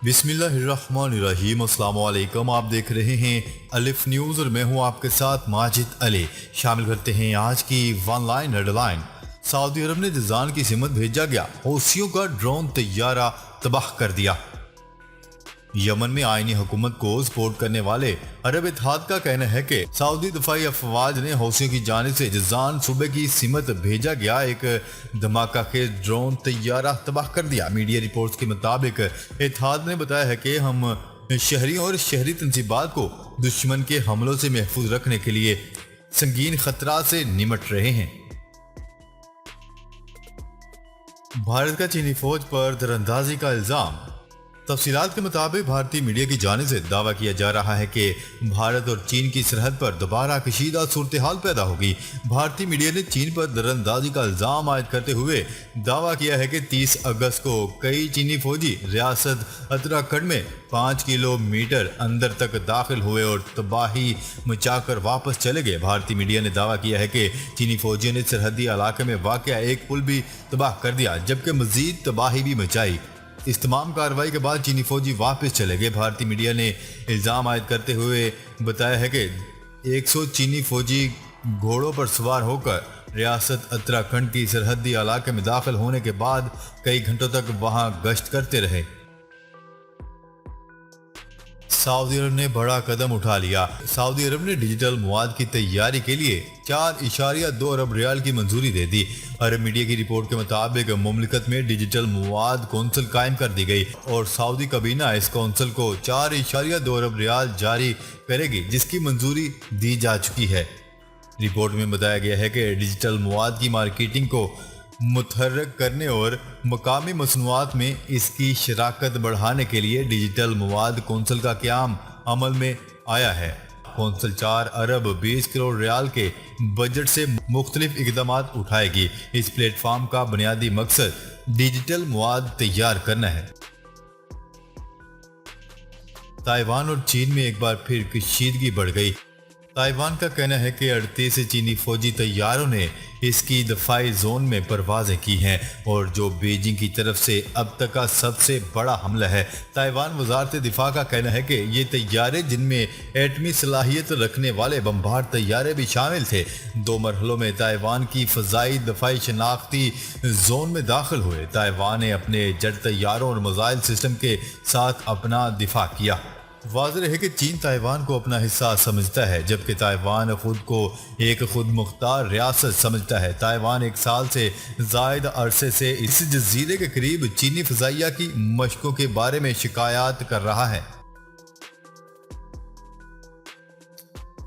بسم اللہ الرحمن الرحیم۔ السلام علیکم، آپ دیکھ رہے ہیں الف نیوز اور میں ہوں آپ کے ساتھ ماجد علی۔ شامل کرتے ہیں آج کی ون لائن ہیڈ لائن۔ سعودی عرب نے جازان کی سمت بھیجا گیا حوثیوں کا ڈرون طیارہ تباہ کر دیا۔ یمن میں آئینی حکومت کو سپورٹ کرنے والے عرب اتحاد کا کہنا ہے کہ سعودی دفاعی افواج نے حوثیوں کی جانب سے جازان صوبے کی سمت بھیجا گیا ایک دھماکہ خیز ڈرون طیارہ تباہ کر دیا۔ میڈیا رپورٹس کے مطابق اتحاد نے بتایا ہے کہ ہم شہریوں اور شہری تنصیبات کو دشمن کے حملوں سے محفوظ رکھنے کے لیے سنگین خطرات سے نمٹ رہے ہیں۔ بھارت کا چینی فوج پر تیراندازی کا الزام۔ تفصیلات کے مطابق بھارتی میڈیا کی جانب سے دعویٰ کیا جا رہا ہے کہ بھارت اور چین کی سرحد پر دوبارہ کشیدہ صورتحال پیدا ہوگی۔ بھارتی میڈیا نے چین پر تیراندازی کا الزام عائد کرتے ہوئے دعویٰ کیا ہے کہ 30 اگست کو کئی چینی فوجی ریاست اتراکھنڈ میں 5 کلومیٹر اندر تک داخل ہوئے اور تباہی مچا کر واپس چلے گئے۔ بھارتی میڈیا نے دعویٰ کیا ہے کہ چینی فوجیوں نے سرحدی علاقے میں واقع ایک پل بھی تباہ کر دیا جبکہ مزید تباہی بھی مچائی۔ اس تمام کارروائی کے بعد چینی فوجی واپس چلے گئے۔ بھارتی میڈیا نے الزام عائد کرتے ہوئے بتایا ہے کہ 100 چینی فوجی گھوڑوں پر سوار ہو کر ریاست اتراکھنڈ کی سرحدی علاقے میں داخل ہونے کے بعد کئی گھنٹوں تک وہاں گشت کرتے رہے۔ سعودی عرب نے بڑا قدم اٹھا لیا۔ سعودی عرب نے ڈیجیٹل مواد کی تیاری کے لیے 4.2 ارب ریال کی منظوری دے دی۔ عرب میڈیا کی رپورٹ کے مطابق مملکت میں ڈیجیٹل مواد کونسل قائم کر دی گئی اور سعودی کابینہ اس کونسل کو 4.2 ارب ریال جاری کرے گی جس کی منظوری دی جا چکی ہے۔ رپورٹ میں بتایا گیا ہے کہ ڈیجیٹل مواد کی مارکیٹنگ کو متحرک کرنے اور مقامی مصنوعات میں اس کی شراکت بڑھانے کے لیے ڈیجیٹل مواد کونسل کا قیام عمل میں آیا ہے۔ کونسل 4 ارب 20 کروڑ ریال کے بجٹ سے مختلف اقدامات اٹھائے گی۔ اس پلیٹ فارم کا بنیادی مقصد ڈیجیٹل مواد تیار کرنا ہے۔ تائیوان اور چین میں ایک بار پھر کشیدگی بڑھ گئی۔ تائیوان کا کہنا ہے کہ 38 چینی فوجی طیاروں نے اس کی دفاعی زون میں پروازیں کی ہیں اور جو بیجنگ کی طرف سے اب تک کا سب سے بڑا حملہ ہے۔ تائیوان وزارت دفاع کا کہنا ہے کہ یہ طیارے جن میں ایٹمی صلاحیت رکھنے والے بمبار طیارے بھی شامل تھے 2 مرحلوں میں تائیوان کی فضائی دفاعی شناختی زون میں داخل ہوئے۔ تائیوان نے اپنے جٹ طیاروں اور میزائل سسٹم کے ساتھ اپنا دفاع کیا۔ واضح ہے کہ چین تائیوان کو اپنا حصہ سمجھتا ہے جبکہ تائیوان خود کو ایک خود مختار ریاست سمجھتا ہے۔ تائیوان 1 سال سے زائد عرصے سے اس جزیرے کے قریب چینی فضائیہ کی مشقوں کے بارے میں شکایات کر رہا ہے۔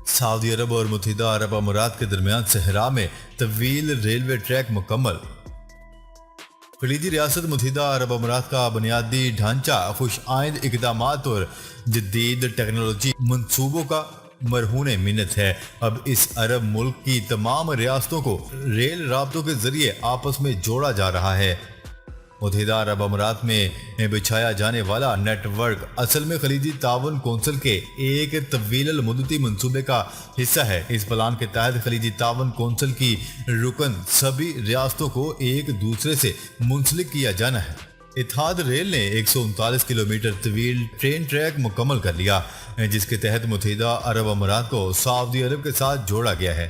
سعودی عرب اور متحدہ عرب امارات کے درمیان صحرا میں طویل ریلوے ٹریک مکمل۔ خلیجی ریاست متحدہ عرب امارات کا بنیادی ڈھانچہ خوش آئند اقدامات اور جدید ٹیکنالوجی منصوبوں کا مرہون منت ہے۔ اب اس عرب ملک کی تمام ریاستوں کو ریل رابطوں کے ذریعے آپس میں جوڑا جا رہا ہے۔ متحدہ عرب امارات میں بچھایا جانے والا نیٹ ورک اصل میں خلیجی تعاون کونسل کے ایک طویل المدتی منصوبے کا حصہ ہے۔ اس پلان کے تحت خلیجی تعاون کونسل کی رکن سبھی ریاستوں کو ایک دوسرے سے منسلک کیا جانا ہے۔ اتحاد ریل نے 139 کلومیٹر طویل ٹرین ٹریک مکمل کر لیا جس کے تحت متحدہ عرب امارات کو سعودی عرب کے ساتھ جوڑا گیا ہے۔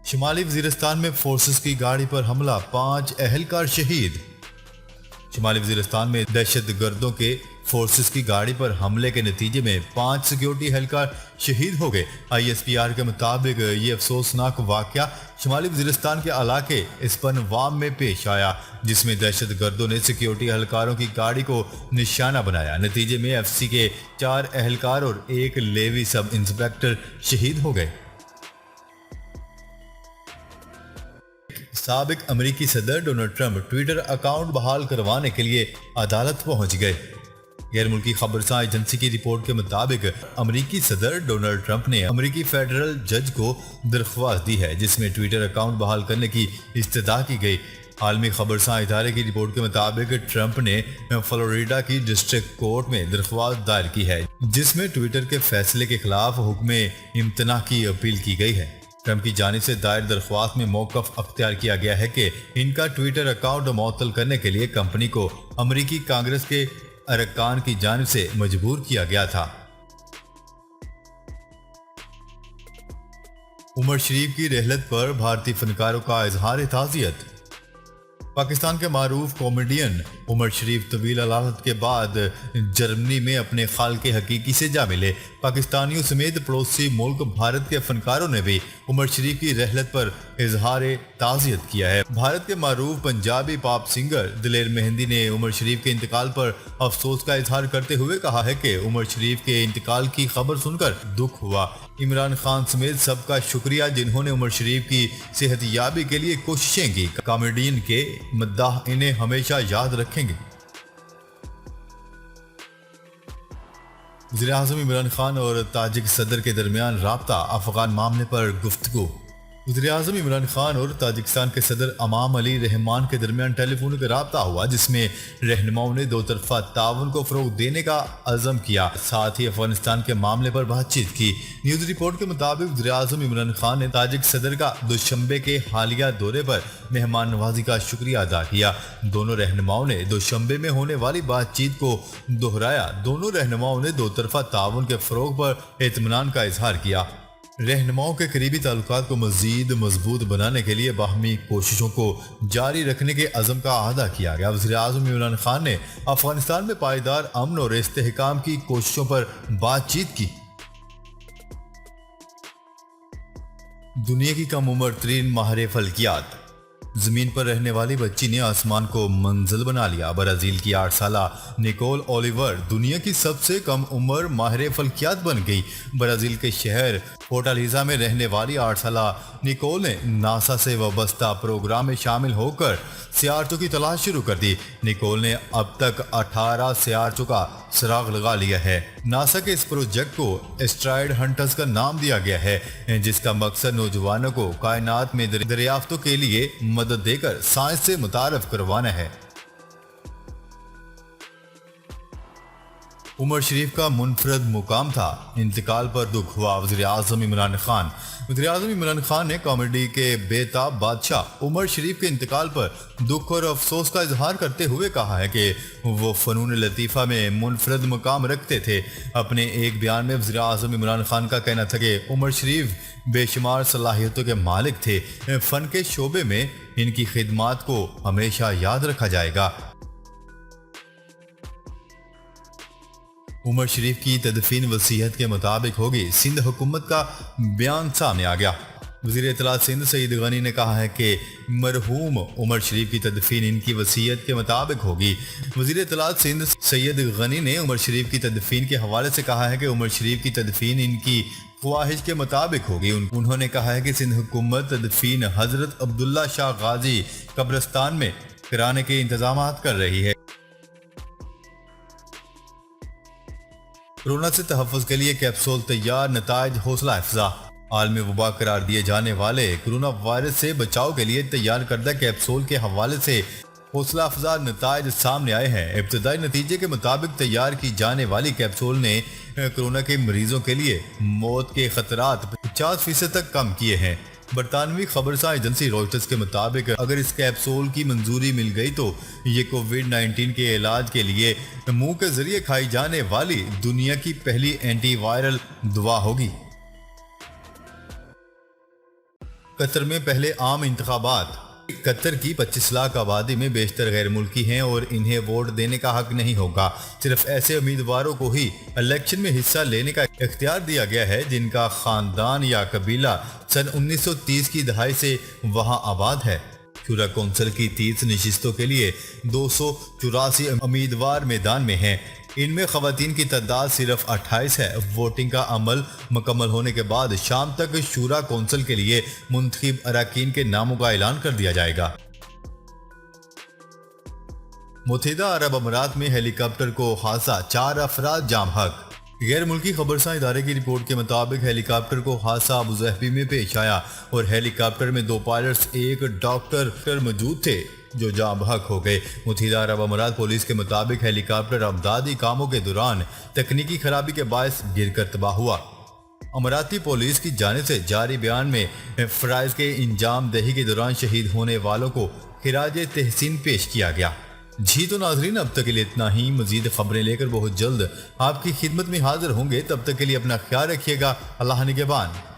شمالی وزیرستان میں فورسز کی گاڑی پر حملہ 5 اہلکار شہید۔ شمالی وزیرستان میں دہشت گردوں کے فورسز کی گاڑی پر حملے کے نتیجے میں 5 سیکیورٹی اہلکار شہید ہو گئے۔ ISPR کے مطابق یہ افسوسناک واقعہ شمالی وزیرستان کے علاقے اسپنوام میں پیش آیا جس میں دہشت گردوں نے سیکیورٹی اہلکاروں کی گاڑی کو نشانہ بنایا۔ نتیجے میں FCC کے 4 اہلکار اور 1 لیوی سب انسپکٹر شہید ہو گئے۔ سابق امریکی صدر ڈونلڈ ٹرمپ ٹویٹر اکاؤنٹ بحال کروانے کے لیے عدالت پہنچ گئے۔ غیر ملکی خبرساں ایجنسی کی رپورٹ کے مطابق امریکی صدر ڈونلڈ ٹرمپ نے امریکی فیڈرل جج کو درخواست دی ہے جس میں ٹویٹر اکاؤنٹ بحال کرنے کی استدعا کی گئی۔ عالمی خبرساں ادارے کی رپورٹ کے مطابق ٹرمپ نے فلوریڈا کی ڈسٹرکٹ کورٹ میں درخواست دائر کی ہے جس میں ٹویٹر کے فیصلے کے خلاف حکم امتناع کی اپیل کی گئی ہے۔ ٹرمپ کی جانب سے دائر درخواست میں موقف اختیار کیا گیا ہے کہ ان کا ٹویٹر اکاؤنٹ معطل کرنے کے لیے کمپنی کو امریکی کانگریس کے ارکان کی جانب سے مجبور کیا گیا تھا۔ عمر شریف کی رحلت پر بھارتی فنکاروں کا اظہار تعزیت۔ پاکستان کے معروف کامیڈین عمر شریف طویل علالت کے بعد جرمنی میں اپنے خالق حقیقی سے جا ملے۔ پاکستانیوں سمیت پڑوسی ملک بھارت کے فنکاروں نے بھی عمر شریف کی رحلت پر اظہار تعزیت کیا ہے۔ بھارت کے معروف پنجابی پاپ سنگر دلیر مہندی نے عمر شریف کے انتقال پر افسوس کا اظہار کرتے ہوئے کہا ہے کہ عمر شریف کے انتقال کی خبر سن کر دکھ ہوا۔ عمران خان سمیت سب کا شکریہ جنہوں نے عمر شریف کی صحت یابی کے لیے کوششیں کی۔ کامیڈین کے مداح انہیں ہمیشہ یاد رکھیں گے۔ وزیر اعظم عمران خان اور تاجک صدر کے درمیان رابطہ، افغان معاملے پر گفتگو۔ وزیر اعظم عمران خان اور تاجکستان کے صدر امام علی رحمان کے درمیان ٹیلی فونک رابطہ ہوا، جس میں رہنماؤں نے دو طرفہ تعاون کو فروغ دینے کا عزم کیا، ساتھ ہی افغانستان کے معاملے پر بات چیت کی۔ نیوز رپورٹ کے مطابق وزیر اعظم عمران خان نے تاجک صدر کا دوشنبے کے حالیہ دورے پر مہمان نوازی کا شکریہ ادا کیا۔ دونوں رہنماؤں نے دوشنبے میں ہونے والی بات چیت کو دہرایا۔ دونوں رہنماؤں نے دو طرفہ تعاون کے فروغ پر اطمینان کا اظہار کیا۔ رہنماؤں کے قریبی تعلقات کو مزید مضبوط بنانے کے لیے باہمی کوششوں کو جاری رکھنے کے عزم کا اعادہ کیا گیا۔ وزیر اعظم عمران خان نے افغانستان میں پائیدار امن اور استحکام کی کوششوں پر بات چیت کی۔ دنیا کی کم عمر ترین ماہر فلکیات۔ زمین پر رہنے والی بچی نے آسمان کو منزل بنا لیا۔ برازیل کی 8 سالہ نیکول اولیور دنیا کی سب سے کم عمر ماہر فلکیات بن گئی۔ برازیل کے شہر فورٹالیزا میں رہنے والی 8 سالہ نیکول نے ناسا سے وابستہ پروگرام میں شامل ہو کر سیارچوں کی تلاش شروع کر دی۔ نیکول نے اب تک 18 سیارچوں کا سراغ لگا لیا ہے۔ ناسا کے اس پروجیکٹ کو اسٹرائیڈ ہنٹرز کا نام دیا گیا ہے، جس کا مقصد نوجوانوں کو کائنات میں دریافتوں کے لیے مدد دے کر سائنس سے متعارف کروانا ہے۔ عمر شریف کا منفرد مقام تھا، انتقال پر دکھ ہوا۔ وزیر اعظم عمران خان۔ وزیر اعظم عمران خان نے کامیڈی کے بے تاب بادشاہ عمر شریف کے انتقال پر دکھ اور افسوس کا اظہار کرتے ہوئے کہا ہے کہ وہ فنون لطیفہ میں منفرد مقام رکھتے تھے۔ اپنے ایک بیان میں وزیر اعظم عمران خان کا کہنا تھا کہ عمر شریف بے شمار صلاحیتوں کے مالک تھے۔ فن کے شعبے میں ان کی خدمات کو ہمیشہ یاد رکھا جائے گا۔ عمر شریف کی تدفین وصیت کے مطابق ہوگی، سندھ حکومت کا بیان سامنے آ گیا۔ وزیر اطلاعات سندھ سید غنی نے کہا ہے کہ مرحوم عمر شریف کی تدفین ان کی وصیت کے مطابق ہوگی۔ وزیر اطلاعات سندھ سید غنی نے عمر شریف کی تدفین کے حوالے سے کہا ہے کہ عمر شریف کی تدفین ان کی خواہش کے مطابق ہوگی۔ انہوں نے کہا ہے کہ سندھ حکومت تدفین حضرت عبداللہ شاہ غازی قبرستان میں کرانے کے انتظامات کر رہی ہے۔ کورونا سے تحفظ کے لیے کیپسول تیار، نتائج حوصلہ افزا۔ عالمی وبا قرار دیے جانے والے کورونا وائرس سے بچاؤ کے لیے تیار کردہ کیپسول کے حوالے سے حوصلہ افزا نتائج سامنے آئے ہیں۔ ابتدائی نتیجے کے مطابق تیار کی جانے والی کیپسول نے کورونا کے مریضوں کے لیے موت کے خطرات 50% تک کم کیے ہیں۔ برطانوی خبرساں ایجنسی روئٹرز کے مطابق اگر اس کیپسول کی منظوری مل گئی تو یہ کووڈ 19 کے علاج کے لیے منہ کے ذریعے کھائی جانے والی دنیا کی پہلی اینٹی وائرل دوا ہوگی۔ قطر میں پہلے عام انتخابات۔ قطر کی 25 لاکھ آبادی میں بیشتر غیر ملکی ہیں اور انہیں ووٹ دینے کا حق نہیں ہوگا۔ صرف ایسے امیدواروں کو ہی الیکشن میں حصہ لینے کا اختیار دیا گیا ہے جن کا خاندان یا قبیلہ سن 1930 کی دہائی سے وہاں آباد ہے۔ شورا کونسل کی 30 نشستوں کے لیے 284 امیدوار میدان میں ہیں۔ ان میں خواتین کی تعداد صرف 28 ہے۔ ووٹنگ کا عمل مکمل ہونے کے بعد شام تک شورا کونسل کے لیے منتخب اراکین کے ناموں کا اعلان کر دیا جائے گا۔ متحدہ عرب امارات میں ہیلی کاپٹر کو حادثہ، 4 افراد جاں بحق۔ غیر ملکی خبرساں ادارے کی رپورٹ کے مطابق ہیلی کاپٹر کو حادثہ ابوظہبی میں پیش آیا اور ہیلی کاپٹر میں 2 پائلٹس ایک ڈاکٹر موجود تھے جو جاں بحق ہو گئے۔ متحدہ عرب امارات پولیس کے مطابق ہیلی کاپٹر امدادی کاموں کے دوران تکنیکی خرابی کے باعث گر کر تباہ ہوا۔ اماراتی پولیس کی جانب سے جاری بیان میں فرائض کے انجام دہی کے دوران شہید ہونے والوں کو خراج تحسین پیش کیا گیا۔ جی تو ناظرین، اب تک کے لیے اتنا ہی۔ مزید خبریں لے کر بہت جلد آپ کی خدمت میں حاضر ہوں گے، تب تک کے لیے اپنا خیال رکھیے گا۔ اللہ نگہبان۔